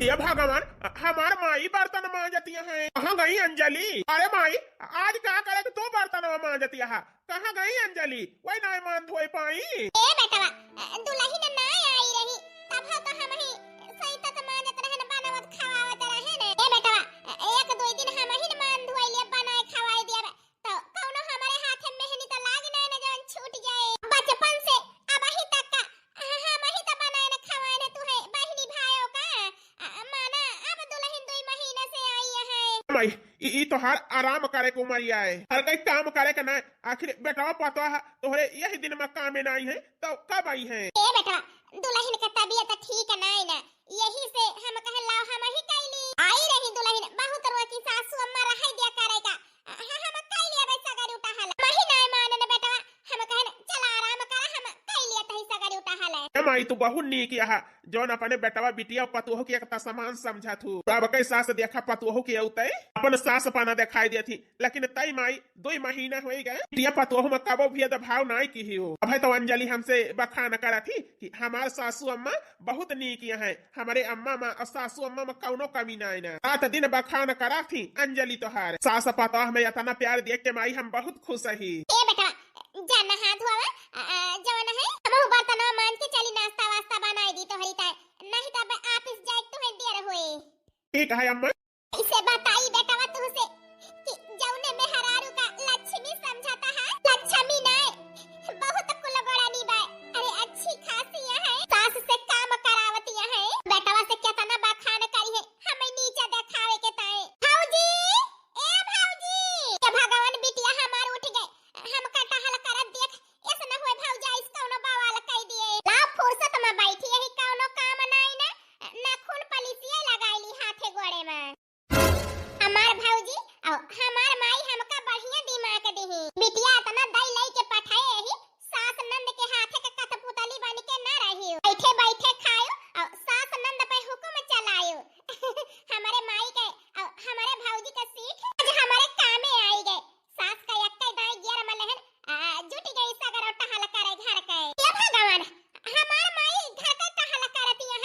ये भगवान, हमार माई बर्तन मांजती है, कहाँ गई अंजलि? अरे माई, आज क्या करे कि तू बर्तन मांजती है? कहाँ गई अंजलि? वही नहीं मान धोई पाई। ए बेटवा, दुल्ही ने ना आई रही तब तो हम ही सही तक मांजत रहे न, बनावत खवावत रहे न। ए बेटवा, एक दो दिन हम ही मान धोई लिए, बनाए खवाई दिया तो कौनो हमारे हाथ में मेहनत तो लाग नहीं न, जवन छूट जाए बचपन से अब ही तक का हम ही तो बनाए न खवाए न। तू है बहनी भाइयों का माना, अब दुल्हन 2 महीने से आई है। माई, ई तोहार आराम करे को उमरिया है, हर कहीं काम करे के ना। आखिर बेटा पता है तोहरे यही दिन में काम में नहीं है तो कब आई है? ए बेटा, दुल्हन का तबीयत ठीक नहीं ना, यही से हम कहे लाओ हम ही कैली आई रही। दुल्हन बहुत रोज की सासू अम्मा रह दिया करेगा, हम कैली अब सगरी उठा हल मही नहीं माने न बेटा। हम कहे चल आराम कर, हम कैली तही सगरी उठा हल। माई तू बहुत नीक है, जौन अपने बेटवा बिटिया पतोह के एक समान समझा थू। अब कई सास देखा पतोह के उतई अपन सास पाना दिखाई देती, लेकिन तई माई 2 महीना हो गए बिटिया पतोह में कबो भी भाव नहीं की हो। अब तो अंजलि हमसे बखान करा थी कि हमारे सासू अम्मा बहुत नीक है, हमारे अम्मा में और सासू अम्मा में कौनो कमी नहीं ना। 7 दिन बखान करा थी अंजलि तोहार सास पतोह में इतना प्यार देख के माई हम बहुत खुश ही। ए बेटा, जाना हाथ धोवा जवन है, हम बर्तन मान के चली, नाश्ता वास्ता बनाई दी तो हरी नहीं तब ऑफिस जाए तो है देर होए। ठीक है अम्मा। इसे बताई बेटा तुझसे कि जौने में हरारू का लक्ष्मी समझाता है, लक्ष्मी नहीं बहुत कुलगोड़ानी बा। अरे अच्छी खासी है, सास से काम करावती है, बेटवा से कितना बखान करी है, हमें नीचे दिखावे के ताए। भौजी, ए भौजी, के भगवान बिटिया हमार उठ गए, हम कटा हल करत देख, ऐसा न होए भौजा इस कौनो बवाल कह दिए। ला फुर्सत में बैठी है, कौनो काम नहीं ना, नाखून पलिसिए लगाईली हाथे गोड़े में। हमार भौजी और हमार माई हमका बढ़िया दिमाग देही, बिटिया इतना दई लई के पठाए ही, सास नंद के हाथे के कठपुतली बन के ना रही, बैठे बैठे खायो और सास नंद पे हुक्म चलायो। हमारे माई के और हमारे भौजी का सीख आज हमारे कामे आई गए। सास का यक्का दाई गियर में लहन जुटी गई सगर और टहल करे घर के। ये भगवान, हमार माई घर का टहल करती है,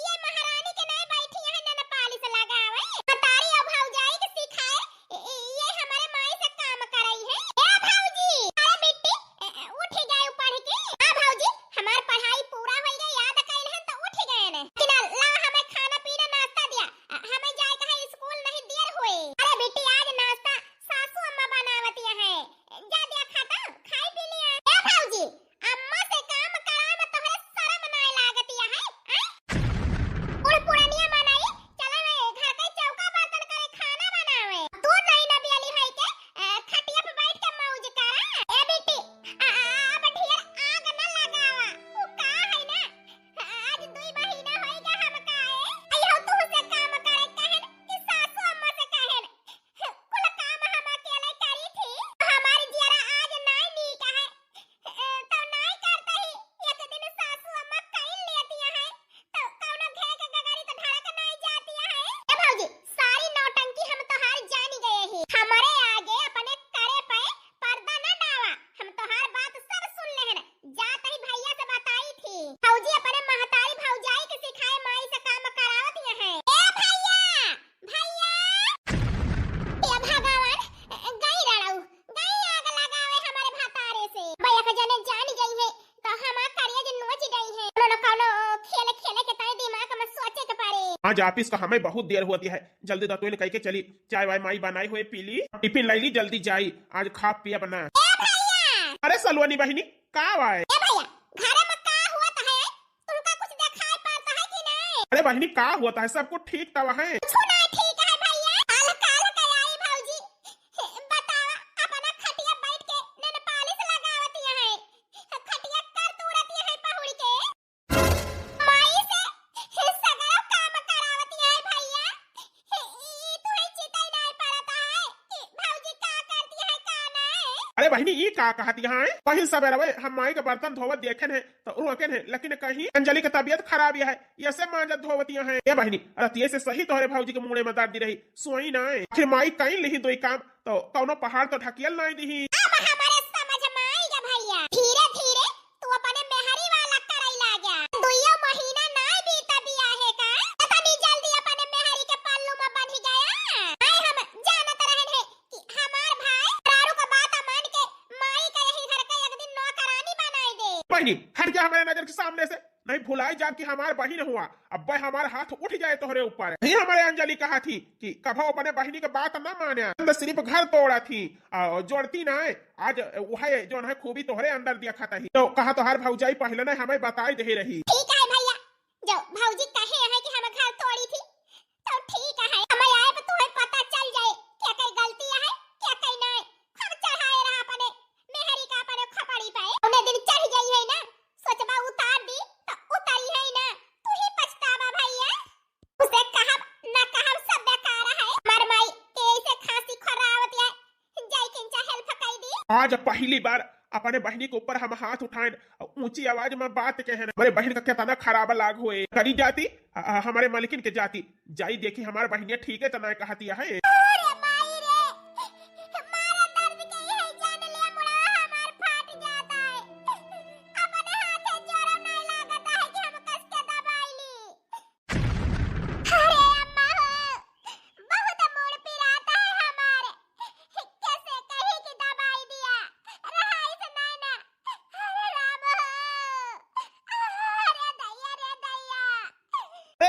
ये महारानी के नहीं बैठी है न पालिश लगावे, तारी और भौजाई के सिखाए ये हमारे माई से काम कराई है। ए भौजी, अरे बेटी उठ गए पढ़ के? हां भौजी, हमार पढ़ाई पूरा हो गई, याद कैल है तो उठ गए न। किना ला हमें खाना पीना नाश्ता दिया, हमें जाए कहे स्कूल नहीं देर हुए। अरे बेटी आज नाश्ता सासू अम्मा बनावती है, जा दिया खाता खाई पी लिया। ए भौजी, अम्मा से काम कराए में तोहरे शर्म नहीं लागती है? उड़ पुरानिया मनाई चला वे घर के चौका बर्तन करे, खाना बनावे। तू नहीं ना बियाली है के खटिया पे बैठ के मौज करा। ए बेटी, अब ढेर आग न लगावा, उ का है ना आज 2 महीना हो गया हम काए अयो तू से काम करे कहन कि सासू अम्मा से कहन कुल काम हम अकेले करी थी। हमारी जियरा आज नहीं नीक है तो नहीं करते ही, एक दिन सासू अम्मा कहीं लेती है तो कौनो घे के गगरी तो धड़क नहीं जाती है। ए भौजी, सारी नौटंकी हम तोहार जानी गए ही, हमारे आगे अपने करे पे पर्दा न डावा, हम तोहार बात सब सुन लेहन, जात ही भैया से बताई थी। भौजी अपने महतारी भौजाई के सिखाए माई से काम करावती है। ए भैया, भैया, ए भगवान, गई रड़ऊ गई आग लगावे हमारे भतारे से। भैया के जने जान गई है तो हम करिए जे नोच गई है, कोनो खेल खेले के ताई दिमाग में सोचे के पारे। आज ऑफिस का हमें बहुत देर होती है, जल्दी दतुएन कह के चली, चाय वाय माई बनाई हुए पी ली, टिफिन लाई ली, जल्दी जाई आज खा पिया बना। ए भैया, अरे सलवानी बहिनी का वाय? ए भैया, घर में का हुआ तो है, तुमका कुछ दिखाई पड़ता है कि नहीं? अरे बहिनी का हुआ है, सब कुछ ठीक तवा है। कुछ नहीं ठीक है भैया, काल काल के आई भौजी, बतावा अपना खटिया बैठ के नन पालिश लगावती है, खटिया कर तुरती है पहुड़ी के माई से सगरो काम करावती है। भैया ई तू ही चिताई नहीं पड़ता है कि भौजी का करती है का नहीं। अरे बहिनी ये का कहती है? कहीं सवेरे हम माई के बर्तन धोवत देखे हैं तो रोकन है, लेकिन कहीं अंजलि की तबीयत खराब है, ऐसे मांजत धोवतिया है। ये बहिनी रतिये से सही तोहरे भौजी के मुंह में दर्द दी रही, सोई ना फिर माई कहीं लिही दो काम तो कौनो पहाड़ तो ढकियल नहीं दी। अब हमारे समझ में आएगा भैया, धीरे धीरे तू अपने मेहरी वाला कराई लागा, 2 महीना नहीं बीता बिया है का, इतनी जल्दी बहनी हट गया हमारे नजर के सामने से, नहीं भुलाई जा कि हमारे बहन हुआ, अब भाई हमारे हाथ उठ जाए तोहरे ऊपर। नहीं हमारे अंजलि कहा थी कि कभो अपने बहनी के बात न माने, सिर्फ घर तोड़ा थी जोड़ती ना है। आज वह जो है खूबी तोहरे अंदर देखा था, तो कहा तो हर भौजाई पहले ने हमें बताई दे रही। ठीक है भैया, जो भौजी कहे है कि हम घर तोड़ी थी तो ठीक है, हमें आए पे तुम्हें पता चल जाए क्या कई गलती है क्या कई नहीं। हम चढ़ाए रहा अपने मेहरी का अपने खपड़ी पे, उन्हें दिन चढ़ गई है ना, सोचबा उतार दी तो उतारी है ना, तू ही पछतावा भैया। उसे कहा ना कहा सब बेकार है, मर माई कैसे खांसी खरावत है, जाई किंचा हेल्प कर दी। आज पहली बार अपने बहनी के ऊपर हम हाथ उठाए, ऊंची आवाज में बात कहे ना, हमारे बहन का कितना खराब लाग हुए। करी जाती हमारे मालिकिन के जाती जाई देखी हमारे बहनिया ठीक है तो ना कहती है। अरे माई रे, हमारा दर्द के है जान ले मुड़ा हमार फाट जाता है, अपने हाथे जोरा नहीं लागता है कि हम कस के दबाई ली। अरे अम्मा हो, बहुत मूड पिराता है हमारे, कैसे कही कि दबाई दिया, रहाई से नहीं ना। अरे राम हो, अरे दैया।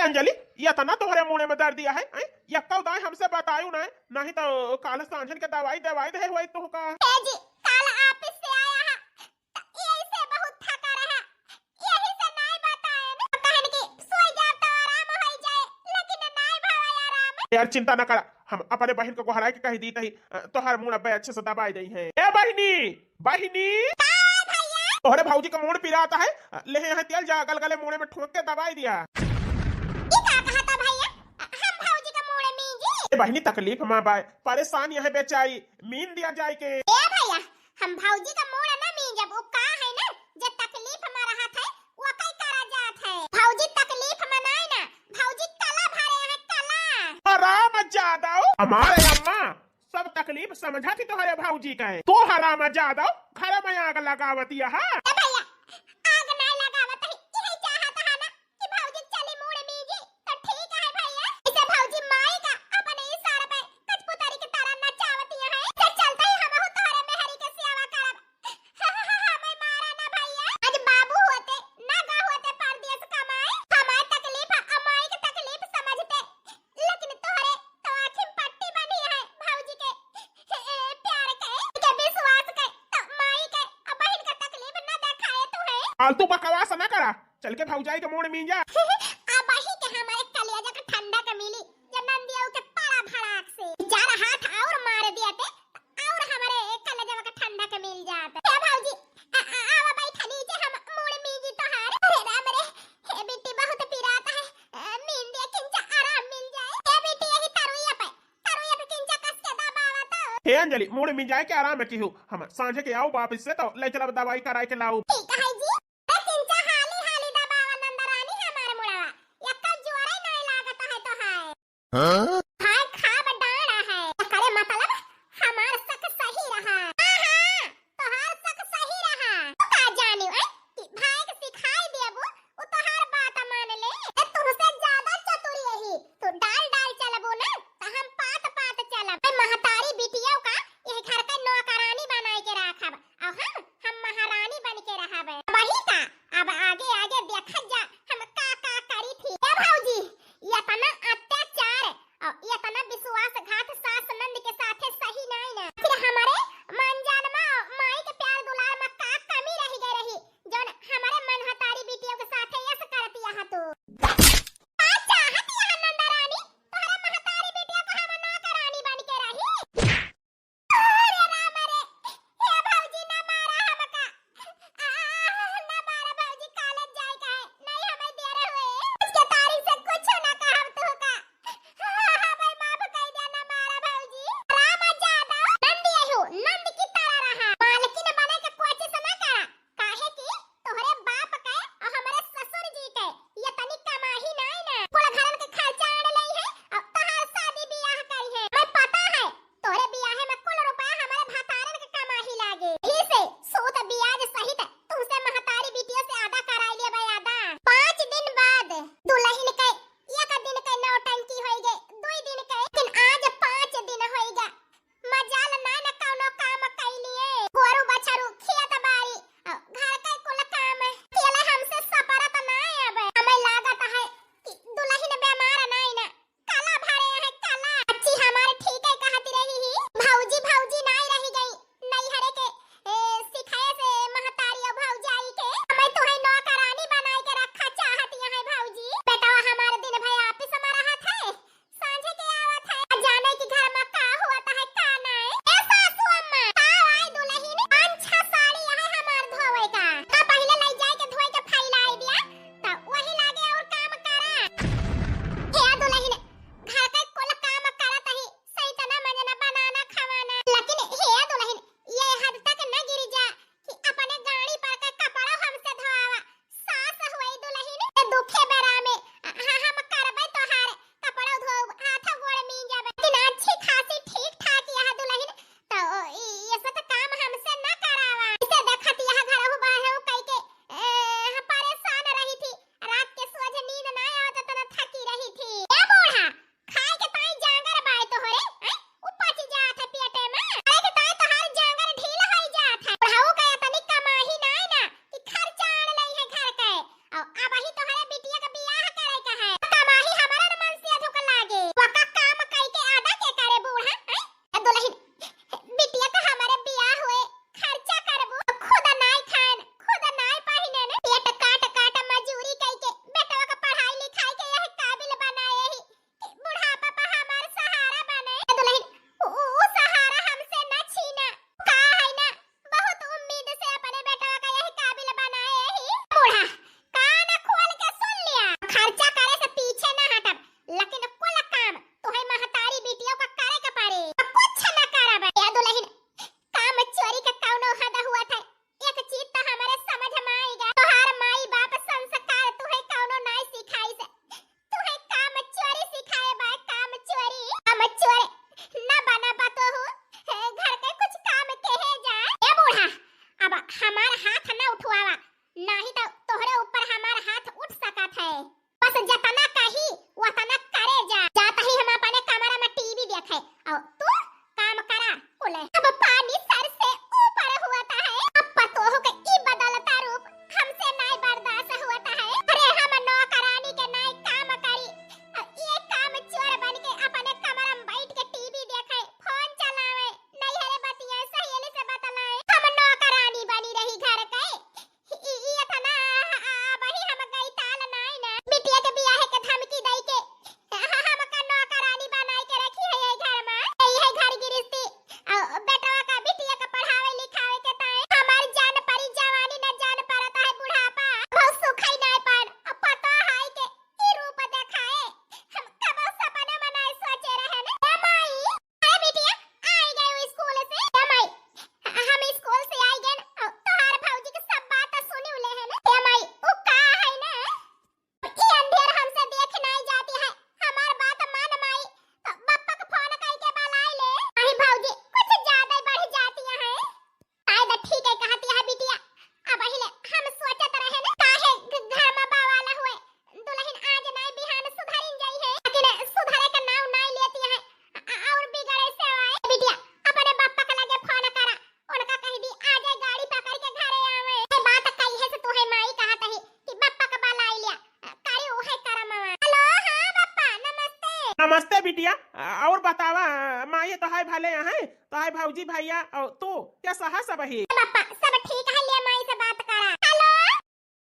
अंजलि ये तना तोहरे मुंह में दर्द दिया है, या कल दाई हमसे बतायू ना, नहीं तो काल सांझन के दवाई दवाई दे हुई तो का। जी काल ऑफिस से आया है, यही से बहुत थका रहा, यही से नहीं बताए ना, कहन की सोई जाओ तो आराम हो जाए, लेकिन नहीं भाई आराम। यार चिंता न करा, हम अपने बहन को हरा के कह दी थी तोहर मुंह पे अच्छे से दवाई दी है। ए बहनी बहनी भैया तोहरे भौजी का मुंह पिराता है, ले यहाँ तेल जा गलगले मुंह में ठोक के दवाई दिया। क्या कहा था भैया, हम भौजी का मुंह में मींजी। बहनी तकलीफ माँ बाय परेशान है बेचारी, मीन दिया जाए के। ए भैया हम भौजी का मुंह ना मींजब, वो का है ना जो तकलीफ में रहत है वो कई करा जात है। भौजी तकलीफ में नहीं ना, भौजी कला भरे है कला। हराम जादव हमारे अम्मा सब तकलीफ समझा थी तुम्हारे भौजी का है, तो हराम जादव घर में आग लगावती है। ए भैया आग नहीं लगावत है, यही चाहत है ना कि भौजी चली मुंह मींजी तो ठीक है भैया। इसे भौजी माई का अपने इशारे पे कचपुतरी की तरह नचावती है, से चलते ही हम हो तोहरे मेहरी के सेवा करब। हमें मारा ना भैया, आज बाबू होते ना गा होते परदेश कमाए, हमारी तकलीफ अमाई की तकलीफ समझते, लेकिन तोहरे तो आखिर पट्टी बनी है भौजी के प्यार के विश्वास के, तो माई के और बहन के तकलीफ ना देखाए तू है। फालतू बकवास न करा, चल के भौजाई के मुंह में जा। अब वही के हमारे कलेजा का ठंडा का मिली जब नंदिया के पाड़ा भड़ाक से चार हाथ और मार दिया थे, और हमारे कलेजा का ठंडा का मिल जाता। ए भौजी आवा बैठा नीचे, हम मुड़ मीजी तो हार। अरे राम रे, हे बेटी बहुत पिराता है, नींद दिया किंचा आराम मिल जाए। ए बेटी यही तरुइया पे किंचा कस के दबावा तो। हे अंजलि मुंह में जाए के आराम में की हो, हम सांझे के आओ वापिस से तो ले चला दवाई कराए के लाओ। ठीक है जी, किंचा हाली हाली दबावा नंदरानी हमारे मुड़वा, यक्का जोरे नहीं लागता है तो हाय। हाय खाब डाड़ा है, करे मतलब हमार सक सही रहा। हां तोहार सक सही रहा, तू का जानी है कि भाई के सिखाई देबो वो तोहार बात मान ले। तुमसे ज्यादा चतुर यही, तू डाल चलबो ना तो हम पात चलब। महतारी बिटिया का यही घर के नौकरानी बनाए के राखब, और हम महारानी बन के रहब। वही का अब आगे आगे देखत जा हम का करी थी। ए भौजी ये तना अत्याचार और हमार हाथ न उठवावा, नहीं तो तोहरे ऊपर हमार हाथ उठ सकत है। बस जतना कही वतना करे जा। जाता ही हम अपने कमरा में टीवी देखे और तू काम करा बोले। अब पानी सर से ऊपर हुआता है। अब पतोह के ई बदलता रूप हमसे नहीं बर्दाश्त हुआता है। अरे हम नौकरानी के नहीं काम करी, ये काम चोर बन के अपने कमरा में बैठ के टीवी देखे, फोन चलावे, नहीं हरे बतिया सहेली से बतलाए। हम नौकरानी बनी रही घर के। ये तना वही हम गई ताल नहीं ना बिटिया के बियाह के धमकी दई के हम का नौकरानी बनाई के रखी है ये घर में। यही है घर गृहस्थी। बेटवा का बिटिया का पढ़ावे लिखावे के ताए हमार जान परी जवानी न जान परता है बुढ़ापा। बहुत सुखई नहीं पर पता है के ई रूप देखाए हम कब सपने में नहीं सोचे रहे ने। ए माई, अरे बिटिया आई गए स्कूल से। ए माई, हम स्कूल से आई गए तोहार भौजी के सब बात सुनी ले है ने। ए माई, उ का है ना ई अंधेर हमसे देख नहीं जाती है, हमार बात मान माई तो पापा को फोन करके बुलाई ले। आई भौजी कुछ ज्यादा ही बढ़ जाती है। आय ठीक है कहती है बिटिया। अब अहिले हम सोचत रहे ने काहे घर में बावाला हुए दुल्हन आज नहीं बिहान सुधरिन जाई है, लेकिन सुधरे का नाम नहीं लेती है और बिगड़े से आए। बिटिया अपने पापा के लगे फोन करा, उनका कह दी आ जाए गाड़ी पकड़ के घरे आवे। ये बात कही है से तोहे माई कहत है कि पापा का बुलाई लिया करी ओहे करा मामा। हेलो हां पापा नमस्ते। नमस्ते बिटिया। और बतावा माई तो है भले हैं तो है भौजी भैया और तू क्या सहा सब ही? पापा सब ठीक है, ले माई से बात करा। हेलो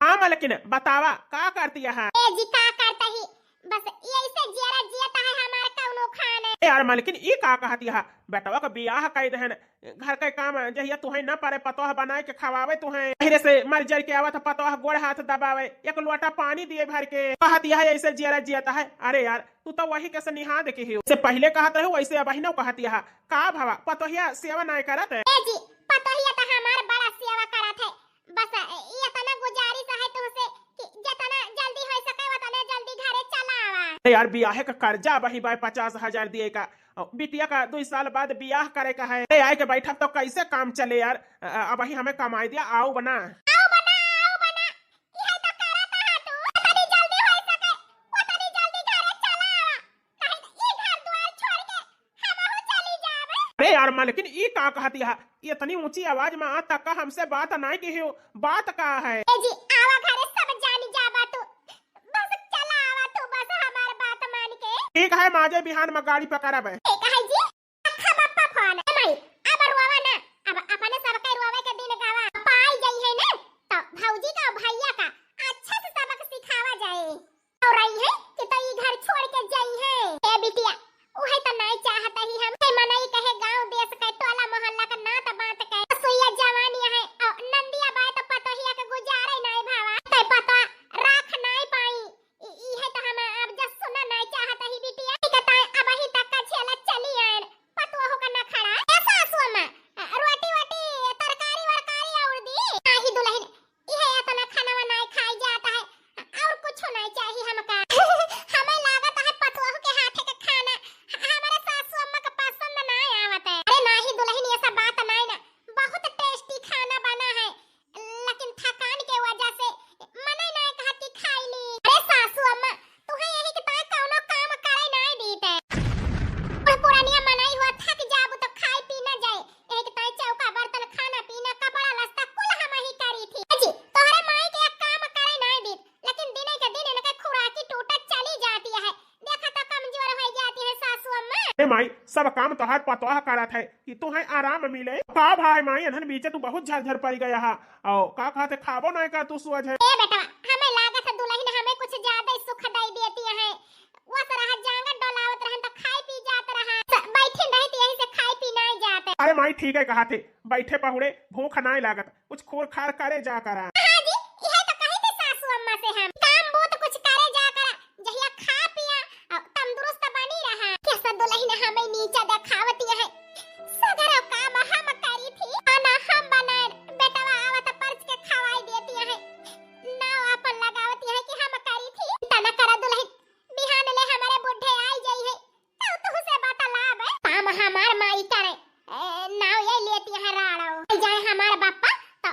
हाँ मलकिन बतावा का करती है? ए जी का करता ही बस ऐसे जियारा जियाता है हमार कौनो खाने। यार मलकिन ई का कहती है? बेटवा का बियाह कई दहन घर के काम जहिया तुहे न पारे पतोह बनाए के खवावे तुहे धीरे से मर जर के आवत पतोह गोड़ हाथ दबावे एक लोटा पानी दिए भर के कहती है ऐसे जियारा जियाता है। अरे यार तू तो वही कैसे निहा देखे ही से पहले कहत रहे वैसे अब ही न कहती है का भावा पतोहिया सेवा नहीं करत है। ए जी पतोहिया तो हमार बड़ा सेवा करत है। बस ये तना गुजारिश है तुमसे कि जितना जल्दी हो सके उतना जल्दी घरे चला आवा। यार बियाह का कर्जा वही बाय 50,000 दिए का बिटिया का 2 साल बाद बियाह करे का है। आए के बैठा तो कैसे काम चले यार। अब ही हमें कमाई दिया आओ बना आओ बना यह तो करत है तू उतनी जल्दी हो सके उतनी जल्दी घरे चला आवा, कहीं ये घर द्वार छोड़ के हमहु चली जावे। अरे यार मालकिन ई का कहती है इतनी ऊंची आवाज में आज तक हमसे बात नहीं की हो बात का है? ए जी आवा घरे सब जानी जाबा तू बस चला आवा तू बस हमार बात मान के। ठीक है माजे बिहान में गाड़ी पकड़ब है। ठीक है जी अखा बापा फोन ए भाई अब रुआवा ना अब अपने सब के रुआवे के दिन गावा पाई गई है ना तो भौजी का भैया का अच्छा से सबक सिखावा जाए और रही है कि तो ये घर छोड़ के जाई है। ए बिटिया ओहे तो नहीं चाहता ही हम मनई कहे गांव देश के टोला मोहल्ला का नात बात के सुइया जवानी है और नंदिया बात तो पतोहिया के गुजारे नहीं भावा ते पता राख नहीं पाई ई है तो हम अब जस सुना नहीं चाहता ही बिटिया कहता अब ही तक का छेला चली आन पतोह का न खड़ा ऐसा सुमा रोटी वटी तरकारी वरकारी और दी आही दुल्हन ई है इतना खाना नहीं खाई जाता है और कुछ नहीं चाहिए हमका हमें लागत है पतोह के हाथ के खाना हमारे सासू अम्मा का पसंद नहीं आवत है। अरे नहीं दुल्हन ये सब बात नहीं ना बहुत टेस्टी खाना बना है लेकिन थकान के वजह से मने नहीं कहती खाई ली। अरे सासू अम्मा तुहे यही कि ताए कौनो काम करे नहीं दीते पुरानिया मनाई हुआ थक जाबू तो खाई पी ना जाए यही कि ताए चौका बर्तन खाना पीना कपड़ा लस्ता कुल हम ही करी थी। जी तोहरे माई के एक काम करे नहीं दी लेकिन दिने के दिन इनके खुराकी टूटत चली जाती है देखा तो कमजोर हो जाती है सासू अम्मा। ए माई सब काम तो हाथ पतोह करत है कि तुहे आराम मिले का भाई माई अनहन बीचे तू बहुत झरझर पड़ गया है और का खाते खाबो नहीं कर तू सुअज है। ए बेटा हमें लागत है दुल्हन हमें कुछ ज्यादा ही सुख दई देती है वो तरह जांगन डोलावत रहन तो खाई पी जात रहा बैठे रहती यही से खाई पी नहीं जाते। अरे माई ठीक है कहा थे बैठे पहुड़े भूख नहीं लागत कुछ खोर खार करे जा करा। हां जी यह तो कही थी सासू अम्मा से हम काम बहुत कुछ करे जा करा जहिया खा पिया और तंदुरुस्त बनी रहा। कैसा दुल्हन हमें नीचे दिखावती है सगर काम हम करी थी खाना हम बनाए बेटवा आवत पर्च के खवाई देती है ना अपन लगावती है कि हम करी थी तना करा दुल्हन बिहान ले हमारे बुढ़े आई जाई है तो तू से बतलाब काम हमार माई करे नाव ये लेती है राड़ो जाए हमार बापा तो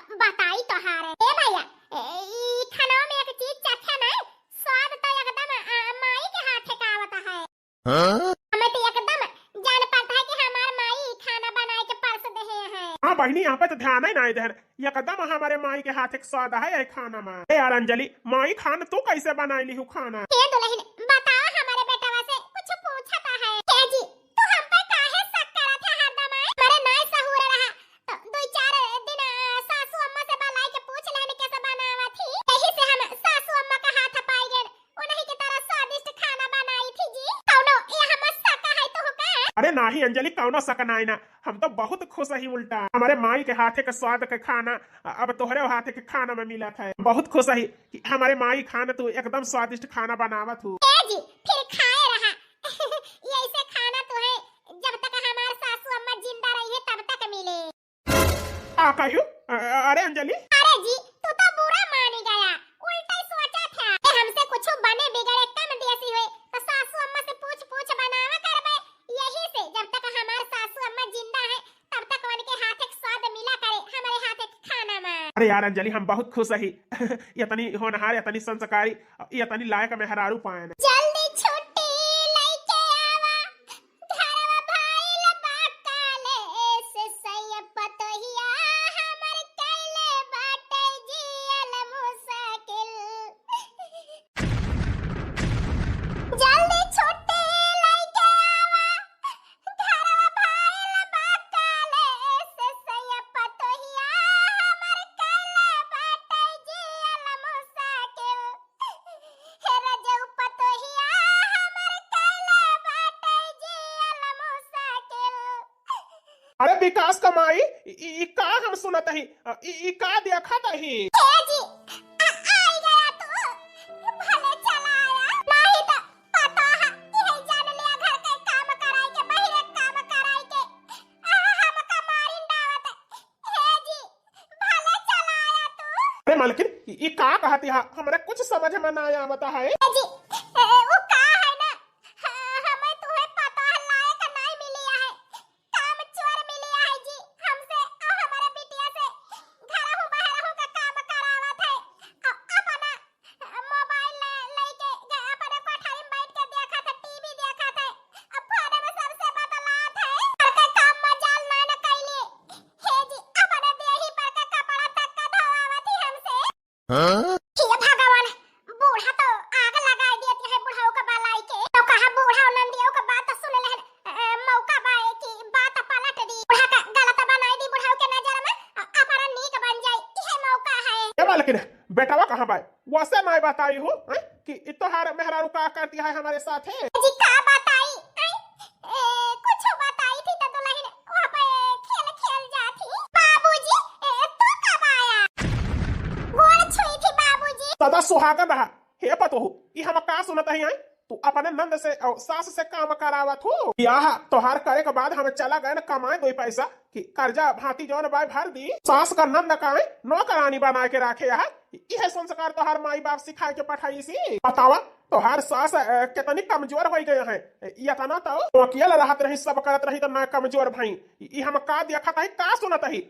हाँ बहनी यहाँ पे तो ध्यान ही नहीं दे एकदम हमारे माई के हाथ एक स्वाद है खाना में। ए यार अंजलि माई खाना तू कैसे बनाई ली खाना? हे दुल्हन बताओ हमारे बेटवा से कुछ पूछता है। हे जी तू हम पे काहे शक करत है हरदम? मेरे नाय सहूर रहा तो दो चार दिन सासू अम्मा से बुलाई के पूछ लेने कैसे बनावा थी। यही से हम सासू अम्मा का हाथ पाई गए उन्हीं की तरह स्वादिष्ट खाना बनाई थी जी। कौनो ये हम शक है तो का? अरे नाही अंजलि कौनो शक नहीं ना, हम तो बहुत खुश ही उल्टा हमारे माई के हाथे के स्वाद के खाना अब तोहरे हाथे के खाना में मिला था। बहुत खुश ही कि हमारे माई खाना तू एकदम स्वादिष्ट खाना बनावत हूँ। जी फिर खाए रहा ये ऐसे खाना तो है जब तक हमारे सासू अम्मा जिंदा रही है तब तक मिले। आ कहू अरे अंजलि अरे जी तू तो बुरा मान गया उल्टा ही सोचा था कि हमसे कुछ बने बिगड़े कम देसी हुए तो सासू अम्मा से पूछ पूछ बनावा करबे। यही से जब तक हमारे सासू अम्मा जिंदा है तब तक उनके हाथ एक स्वाद मिला करे हमारे हाथ एक खाना में। अरे यार अंजलि हम बहुत खुश ही इतनी होनहार इतनी संस्कारी इतनी लायक मेहरारू पाए। जल्दी छुट्टी लेके आवा घरवा भाईल बाकाले से सैया पतोहिया हमर कैले बाटे जियल मुश्किल। जल्दी छुट्टी लेके आवा घरवा भाईल बाकाले से सैया पतोहिया हमर कैले बाटे जियल मुश्किल। हे रजऊ पतोहिया हमर कैले बाटे जियल मुश्किल। अरे विकास कमाई ई का हम सुनत ही ई का देखत ही। हे जी आई गया तू भले चला आया नहीं तो पता है कि है जान लिया घर के काम कराई के बहिरे काम कराई के हमका मारिन दावत। हे जी भले चला आया तू। अरे मालकिन ई का कहती है हमरे कुछ समझ में ना आवत है। हे जी वो का है ना हमें तुम्हें पता है लायक नहीं मिली है काम चोर मिली है जी हमसे और हमारे बिटिया से घर हूं बाहर हूं का काम करावत है अपना मोबाइल लेके अपने कोठारी में बैठ के देखा था टीवी देखा था अब फोन में सबसे बदलात है घर का काम मजाल ना न कैली। हे जी अपने देही पर का कपड़ा तक का धोवावत ही हमसे। हे भगवान बूढ़ा तो आग लगा देती है बुढ़ाओ का बालाई के तो कहा बूढ़ा नंदियों का बात सुन ले मौका बाए की बात पलट दी बूढ़ा का गलत बनाई दी बुढ़ाओ के नजर में अपना नीक बन जाए यह मौका है। ए मालकिन बेटावा कहाँ बाय वैसे नहीं बताई हो कि तोहार मेहरारू का करती है हमारे साथ है। जी का बताई कुछ बताई थी तो दुल्हन वहां पे खेल खेल जाती। बाबूजी तू कब आया? गोड़ छुई थी बाबूजी। सदा सुहागन रहा हे पतो ई हम का सुनत ही तू अपने नंद से और सास से काम करावत हो। ब्याह तोहार करे के बाद हमें चला गए न कमाए दो पैसा कि कर्जा भांति जौन बाय भर दी सास का नंद का नौकरानी बना के रखे यह संस्कार तोहार माई बाप सिखा के पठाई सी। बतावा तोहार सास कितनी कमजोर हो गए हैं इतना तो अकेले रहत रही सब करत रही तो ना कमजोर भाई ई हम का देखत है का सुनत है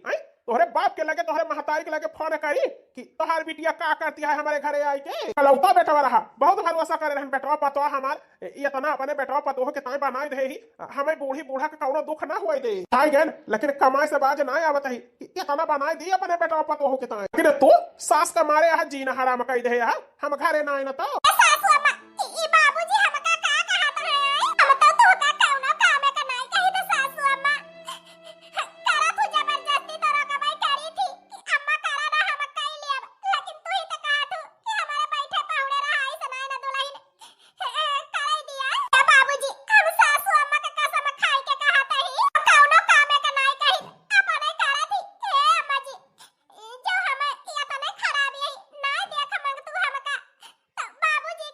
तोहरे बाप के लगे तोहरे महतारी के लगे फोन करी कि तोहार बिटिया का करती है हमारे घरे आई के कलौता बेटवा रहा बहुत भरोसा करे रहन बेटवा पतवा हमार इतना अपने बेटवा पतोह के ताई बनाई दे ही हमें बूढ़ी बूढ़ा के कौनो दुख ना हुए दे आई गन लेकिन कमाई से बाज ना आवत ही इतना बनाई दी अपने बेटवा पतोह के ताई लेकिन तू सास का मारे यहाँ जीना हराम कही दे हम घरे ना आए ना तो सासू अम्मा ई बाबूजी हमका का कहत है हम तो तू का कौनो काम का नहीं कही तो सासू अम्मा करा तू जबरदस्ती तोरा का भाई करी थी कि अम्मा करा ना हम कही लिया लेकिन तू ही तो कहा तू कि हमारे बैठे पाहुणे रहा है सना ना दुल्हन कराई दिया। या बाबूजी हम सासू अम्मा का कसम खाई के कहत है कौनो काम का नहीं कही अपने करा थी। हे अम्मा जी जो हमें इतने खराब है ना देख मंग तू हमका तो बाबूजी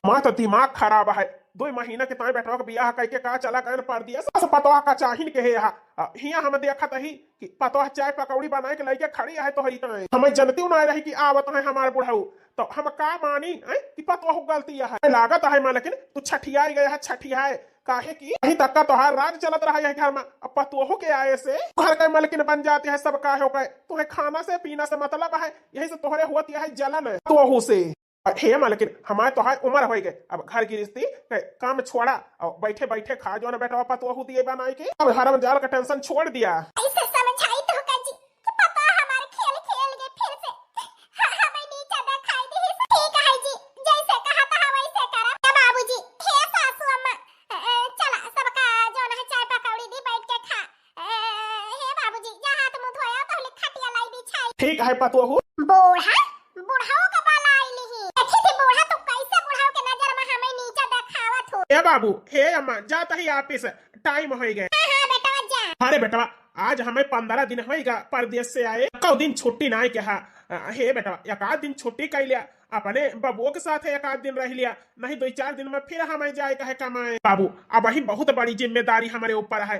माँ तो दिमाग खराब है। 2 महीना के ताई बेटवा के बियाह कह के का चला गए पड़ दिया सास पतवा का चाहिन के हिया हम देखत ही कि पतवा चाय पकौड़ी बनाए के लेके खड़ी है तो हरी हमें जनती ना रही कि आवत है हमारे बुढ़ऊ तो हम का मानी कि पतवा गलती है लागत है मैं लेकिन तू छठिया गया है छठिया काहे की कहीं तक का तोहार राज चलत रहा है घर में अब पतोहो के आए से घर के मलकिन बन जाते हैं सब काहे हो गए तुम्हें खाना से पीना से मतलब है यही से तोहरे होती है जलन तोहू से हे मलकिन हमारे तो उम्र हो गए अब घर की रिश्ती काम छोड़ा और बैठे बैठे खा जो ना बेटा पतोहू दिए बनाए के अब हरम जाल का टेंशन छोड़ दिया ऐसे समझाई तो काजी कि पता हमारे खेल खेल गए फिर से हमें नीचे दिखाई दी ठीक है जी जैसे कहा था वैसे करा बाबूजी हे सासू अम्मा चला सबका जो ना चाय पकौड़ी दी बैठ के खा हे बाबूजी जा हाथ मुंह धोया तो खटिया लाई बिछाई ठीक है पतोहू बूढ़ा बुढ़ाओ का बाला आई ली देखी थी बूढ़ा तो कैसे बुढ़ाओ के नजर में हमें नीचे दिखावत हो ए बाबू हे अम्मा जाता ही ऑफिस टाइम हो गए हां बेटा जा अरे बेटा आज हमें 15 दिन होएगा परदेश से आए कौ दिन छुट्टी ना के हे बेटा एक आध दिन छुट्टी कर लिया अपने बबुओं के साथ एक आध दिन रह लिया नहीं 2-4 दिन में फिर हमें जाए कहे कमाए बाबू अब वही बहुत बड़ी जिम्मेदारी हमारे ऊपर है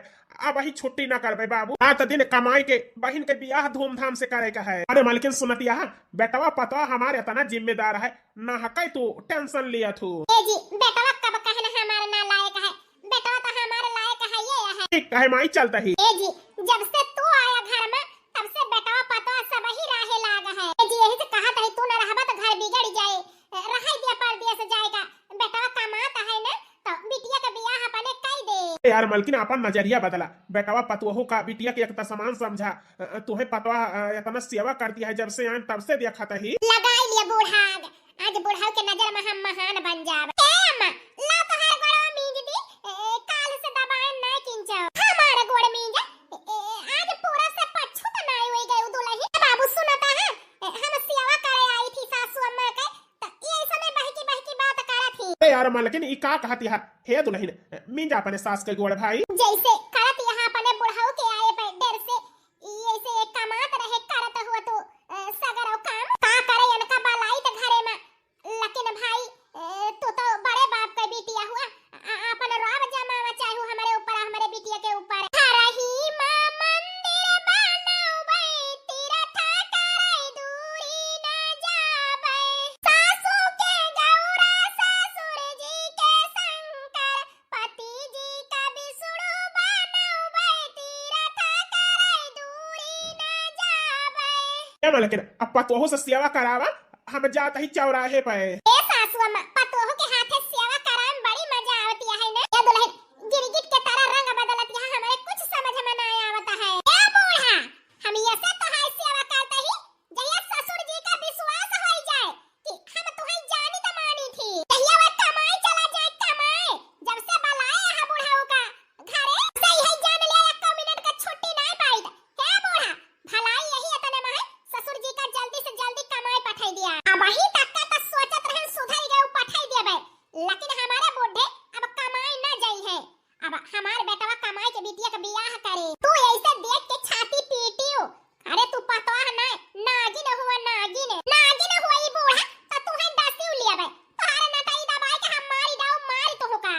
अब वही छुट्टी ना कर बाबू रात दिन कमाई के बहन के बियाह धूमधाम से करे का है अरे मालकिन सुनतिया बेटवा पतवा हमारे इतना जिम्मेदार है ना हकै तू टेंशन लिया तू जी बेटवा कब कहना हमारे ना लायक है बेटवा तो हमारे लायक है ये है ठीक कहे माई चलता ही जी जब से तू आया घर में तब से बेटवा पतवा सब ही राहे लागा है जी यही से कहा था तू ना रहबा तो घर बिगड़ जाए रहाई दिया परदेस जाएगा बेटवा कमाता है ना तो बिटिया का बियाह अपने कई दे यार मलकिन अपन नजरिया बदला बेटवा पतवहू का बिटिया के एक समान समझा तुम्हें पतवा इतना सेवा करती है जब से आए तब से देखा था ही लगाई लिया बूढ़ाग आज बूढ़ाओ के नजर में हम महान बन जावे ए अम्मा ला तो हर गोड़ मींज दी काल से दबाए ना किंचो हमारा गोड़ मींज आज पूरा से पछू तो नहीं होई गए दुलही बाबू सुनता है हम सेवा करे आई थी सासू अम्मा के तो ये समय बहकी बात करा थी अरे यार मलकिन ई का कहती है हे दुल्हन मिंजा अपने सास के गोड़ भाई जैसे करत यहाँ अपने बुढ़ाओ के आए पे डर से ऐसे कमात रहे करत हुआ तो सगरो काम का करे इनका बलाई तो घरे में लेकिन भाई तू तो बड़े बाप का बिटिया हुआ अपन राव जमावा चाहू हमारे ऊपर हमारे बिटिया के ऊपर हरही मां मंदिर बनावे तीरथ करे दूरी न जावे सासू के गौरा ससुर जी के शंकर पति जी का बिसुड़ू बनावे तीरथ करे दूरी न जावे ए मलकिन अब पतवहू से सेवा करावा हम जाता ही चौराहे पे ए सासू अम्मा पतोहू के हाथे सेवा कराम बड़ी मजा आवती है ना ये दुल्हन गिरगिट के तरह रंग बदलती है हमें कुछ समझ में नहीं आवता है ए बूढ़ा हम ये से तो है सेवा करते ही जहिया ससुर जी का विश्वास हो जाए कि हम तुम्हें जानी तो मानी थी जहिया वो कमाई चला जाए कमाए जब से बलाए है बूढ़ाऊ का घरे सही है जान लिया 1 मिनट का छुट्टी नहीं पाई हे बूढ़ा भलाई यही इतने में ससुर जी का जल्दी से जल्दी कमाई पठाई दिया अब वही तक का तो सोचत रहे सुधर गए पठाई देबे लेकिन हमारे बूढ़े अब कमाई न जाई है अब हमार बेटवा कमाई के बिटिया का बियाह करे तू ऐसे देख के छाती पीटियो अरे तू पतवा ना नागिन हुआ ई बूढ़ा तो तू है दसियो लिया बे तोहारे नटाई दबाई के हम मारी दाऊ मारी तो होका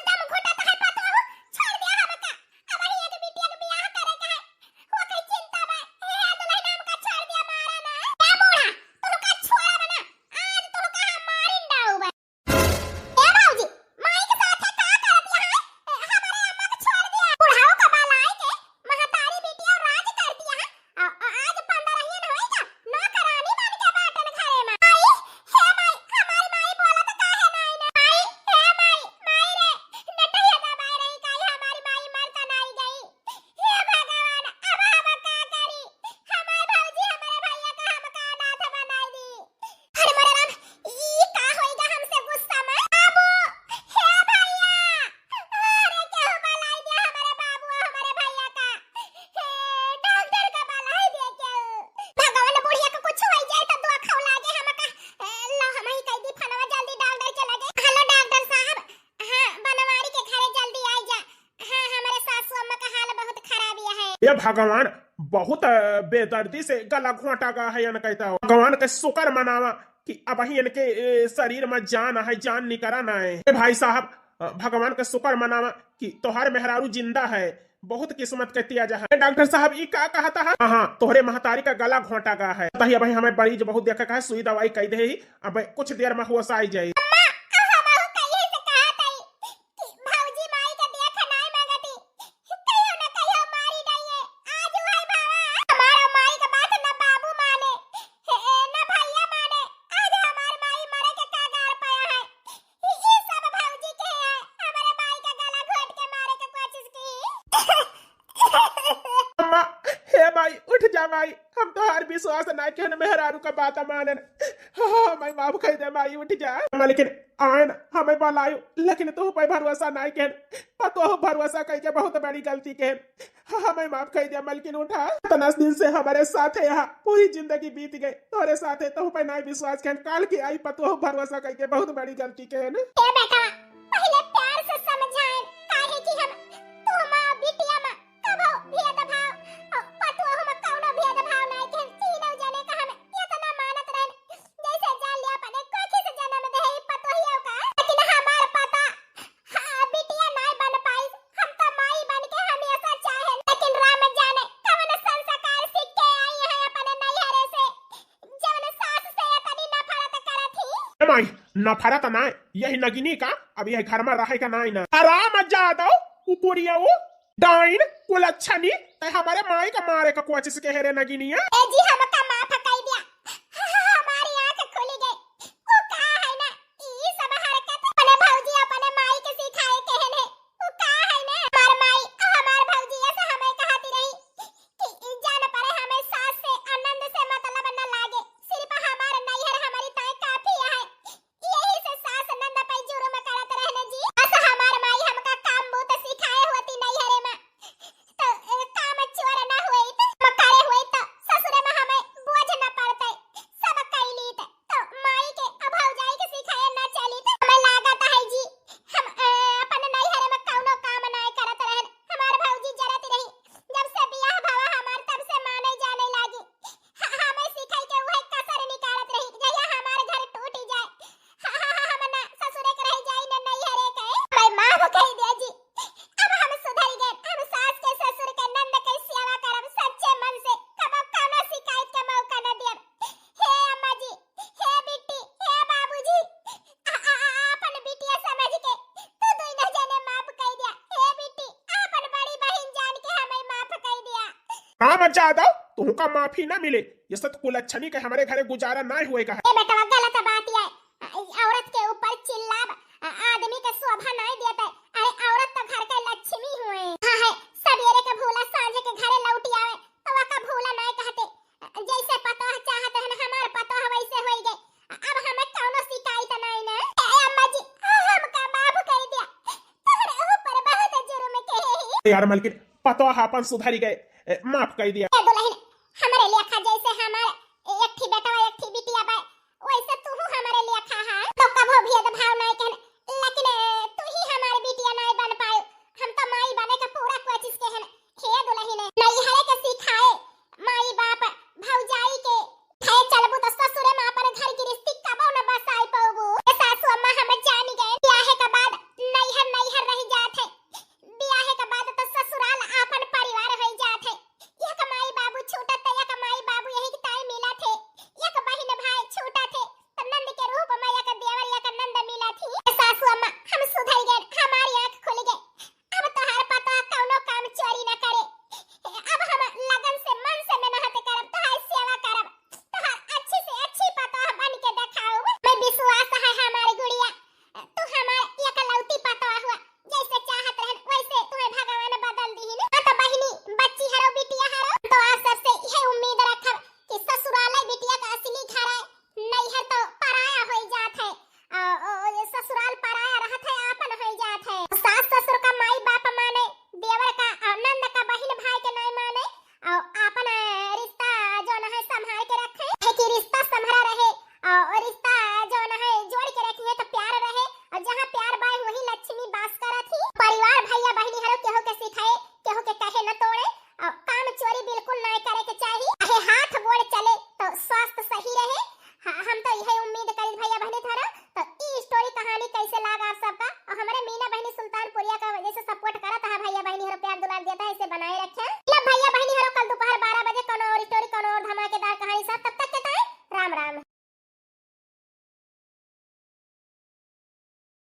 दम घुटा तो है पतवा छोड़ दिया हमका अब ही एक बिटिया का बियाह करे का है वो कई चिंता बा हे दुल्हन नाम का छोड़ दिया मारा ना ए बूढ़ा तू का छोड़ा बना आज तू का हम मारिन दाऊ बे ए बाबूजी माई के साथ का करत यहाँ हमारे अम्मा को छोड़ दिया बुढ़ाओ का बालाई के महतारी बिटिया राज करती है आज 15 ही न होएगा नौकरानी बन के बाटन घरे में आई हे माई हमारी माई बोला तो काहे नहीं ना आई हे माई रे नटैया दबाए रही काई हमारी माई मरता नहीं गई हे भगवान अब हम का करी हमारे भौजी हमारे भैया का हम का अनाथ बनाई दी अरे मेरे राम ई का होएगा हमसे गुस्सा में बाबू हे भैया अरे क्या बलाई दिया हमारे बाबू हमारे भैया का हे डॉक्टर का बलाई दे के भगवान बुढ़िया को कुछ हो जाए तो दुआ खाओ लागे हम का लो हम ही कह दी फनवा जल्दी डॉक्टर चला गए हेलो डॉक्टर साहब हां बनवारी के घरे जल्दी आ जा हां हमारे सासू अम्मा का हाल बहुत खराब है ये भगवान बहुत बेदर्दी से गला घोंटा का है न कहता हो भगवान के शुक्र मनावा कि अब ही इनके शरीर में जान है, जान निकरा ना है। ए भाई साहब, भगवान का शुक्र मनावा कि तोहार मेहरारू जिंदा है, बहुत किस्मत के तिया जा है। डॉक्टर साहब ई का कहता है? हाँ, तोहरे महतारी का गला घोंटा गया है, तही अब हमें मरीज बहुत देखा है, सुई दवाई कह दे ही, अब कुछ देर में होश आई जाए। भाई उठ जा भाई, हम तो हर विश्वास ना के मेहरारू का बात मानन। हाँ मैं माफ कह दे भाई, उठ जा। लेकिन आन हमें बुलायो, लेकिन तू पे भरोसा ना के, पतो भरोसा कह के बहुत बड़ी गलती के। हाँ मैं माफ कह दे मलकिन, उठा। 10 दिन से हमारे साथ है, यहाँ पूरी जिंदगी बीत गई तोरे साथ है, तो पे ना विश्वास के काल की आई, पतो भरोसा कह के बहुत बड़ी गलती के न। ए बेटा पहले प्यार से समझाए काहे कि हम तू मां बिटिया मां कबो भेदभाव पतो हम कौनो भेदभाव नहीं के, तीनों जने का हम इतना मानत रहन जैसे जान लिया पने कोठी से जन्म दे ही पतो ही का। लेकिन हमार पता हां बिटिया नहीं बन पाई, हम तो माई बन के हमेशा चाहे, लेकिन राम जाने कौन संस्कार सीख के आई है अपने नैहरे से, जवन सास से इतनी नफरत करत थी। माई नफरत ना, यही नगिनी का अब यह घर में रहे का ना। आराम जादो ऊपरिया वो डाइन कुलच्छनी ते हमारे माई का मारे का कोचिस के हेरे नगिनिया। ए जी हमका माफ कर दिया, हमारी आंख खुली गई। वो का है ना ई सब हरकत अपने भौजी अपने माई के सिखाए कहने, वो का है ना हमार माई हमार भौजी ऐसे हमें कहती रही कि जान पड़े हमें सास से आनंद से मतलब न लागे, सिर्फ हमार नैहर हमारी ताई काफी है, यही से सास नंद पे जुर्म करत रहने जी। बस हमार माई हमका काम बहुत सिखाए होती नैहरे में, तो काम चोर ना हुई तो मकारे हुई तो ससुरे में हमें बोझ न पड़ते, सब कैली तो माई के अभाव जाई के सिखाए ना चली तो हमें लागत है जी हम अपन नैहरे में कौनो काम नहीं करत रहन। हमार भौजी जरत रही, जब से बियाह भवा हमार तब से माने जाने लागी, हमें सिखाई के वही कसर निकालत रही, जहिया हमार घर टूट जाए हम ना ससुरे के रह जाई ना नैहरे के। मैं माफ कह दे जी, अब हम सुधर गए, हम सास के ससुर के नंद के सेवा करब सच्चे मन से, कबो कौनो शिकायत का मौका न देब। हे अम्मा जी, हे बिट्टी, हे बाबूजी, अपन बिटिया समझ के तू दोनों जने माफ कह दिया। हे बिट्टी अपन बड़ी बहन जान के हमें माफ कह दिया। राम जादो तुमका माफी ना मिले, ये सब कुलच्छनी के हमारे घरे गुजारा ना हुएगा। ए बेटा गलत बात है, औरत के ऊपर चिल्लाब आदमी के शोभा नहीं देता। अरे औरत तो घर के लक्ष्मी हुए। हां है सवेरे के भूला सांझे के घरे लौटी आवे तो वा का भूला नहीं कहते, जैसे पतो चाहत है हमार पतो वैसे होई गए। अब हमें कौनो शिकायत नहीं ना। ए अम्मा जी हमका माफ कर दिया, तोहरे ऊपर बहुत जुर्म के है। यार मलकिन पतो अपन सुधरी गए, माफ कर दिया। ए दुल्हन हमारे लेखा जैसे हमारे एक थी बेटा एक थी बिटिया बा, वैसे तू हमारे लेखा है, तो कबो भेदभाव नहीं कहन, लेकिन तू ही हमारी बिटिया नहीं बन पाए, हम तो माई बने का पूरा कोशिश के हैं। हे दुल्हन नैहरे के सिखाए माई बाप भौजाई के थे चलबू तो ससुरे में अपन घर की रिश्ती कबो न बसाई पाबू। ए सासू अम्मा हम जानी गए, ब्याह के बाद नैहर नैहर रह जात है, ब्याह के बाद तो ससुराल अपन परिवार हो जात है। यह कमाई कैसे लागत